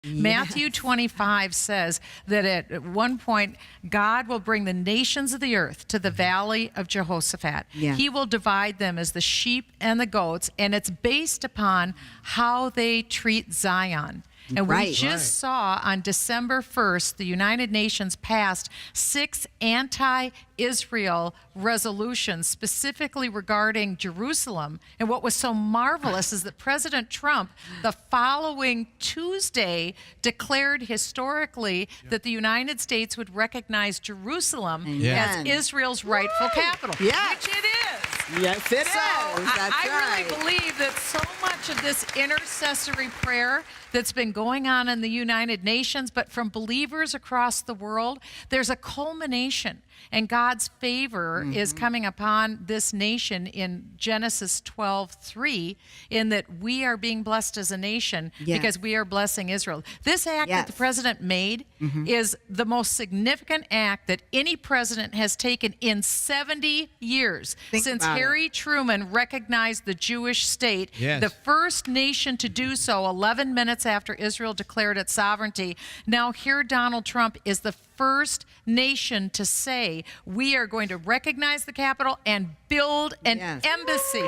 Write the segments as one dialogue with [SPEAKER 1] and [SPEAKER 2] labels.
[SPEAKER 1] Yes.
[SPEAKER 2] Matthew 25 says that at one point, God will bring the nations of the earth to the valley of Jehoshaphat.
[SPEAKER 1] Yeah.
[SPEAKER 2] He will divide them as the sheep and the goats, and it's based upon how they treat Zion. And we just saw on December 1st, the United Nations passed 6 anti-Israel resolutions specifically regarding Jerusalem. And what was so marvelous is that President Trump, the following Tuesday, declared historically that the United States would recognize Jerusalem as Israel's rightful capital.
[SPEAKER 1] Yes.
[SPEAKER 2] Which it is.
[SPEAKER 1] Yes, it is.
[SPEAKER 2] I really believe that so much of this intercessory prayer that's been going on in the United Nations, but from believers across the world, there's a culmination. And God's favor is coming upon this nation in Genesis 12:3, in that we are being blessed as a nation because we are blessing Israel. This act that the president made is the most significant act that any president has taken in 70 years since Harry Truman recognized the Jewish state, the first nation to do so 11 minutes after Israel declared its sovereignty. Now here Donald Trump is the first nation to say, we are going to recognize the capital and build an embassy.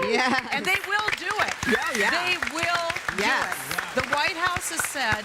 [SPEAKER 2] And they will do it. They will do it. The White House has said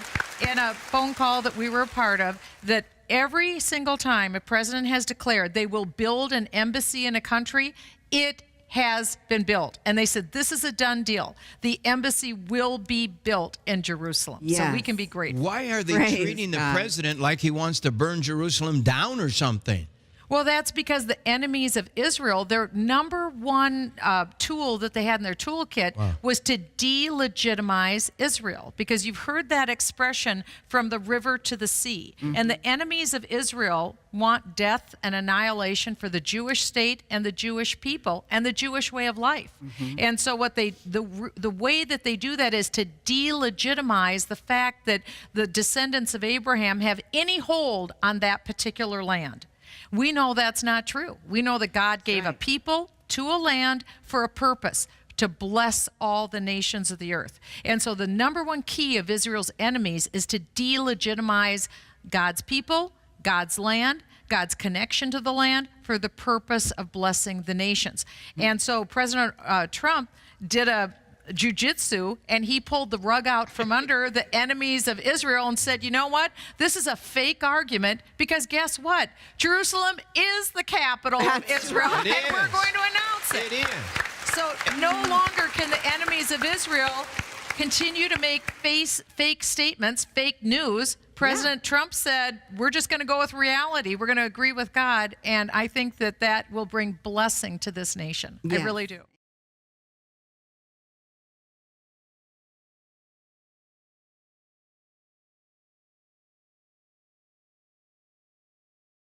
[SPEAKER 2] in a phone call that we were a part of that every single time a president has declared they will build an embassy in a country, it has been built. And they said, this is a done deal. The embassy will be built in Jerusalem. So we can be grateful.
[SPEAKER 3] Why are they treating the president like he wants to burn Jerusalem down or something?
[SPEAKER 2] Well, that's because the enemies of Israel, their number one tool that they had in their toolkit was to delegitimize Israel. Because you've heard that expression, from the river to the sea. And the enemies of Israel want death and annihilation for the Jewish state and the Jewish people and the Jewish way of life. And so what the way that they do that is to delegitimize the fact that the descendants of Abraham have any hold on that particular land. We know that's not true. We know that God gave a people to a land for a purpose, to bless all the nations of the earth. And so the number one key of Israel's enemies is to delegitimize God's people, God's land, God's connection to the land for the purpose of blessing the nations. And so President Trump did a jujitsu, and he pulled the rug out from under the enemies of Israel and said, you know what? This is a fake argument, because guess what? Jerusalem is the capital of Israel, and we're going to announce it.
[SPEAKER 3] It is.
[SPEAKER 2] So no longer can the enemies of Israel continue to make fake statements, fake news. President Trump said, we're just going to go with reality. We're going to agree with God. And I think that that will bring blessing to this nation. I really do.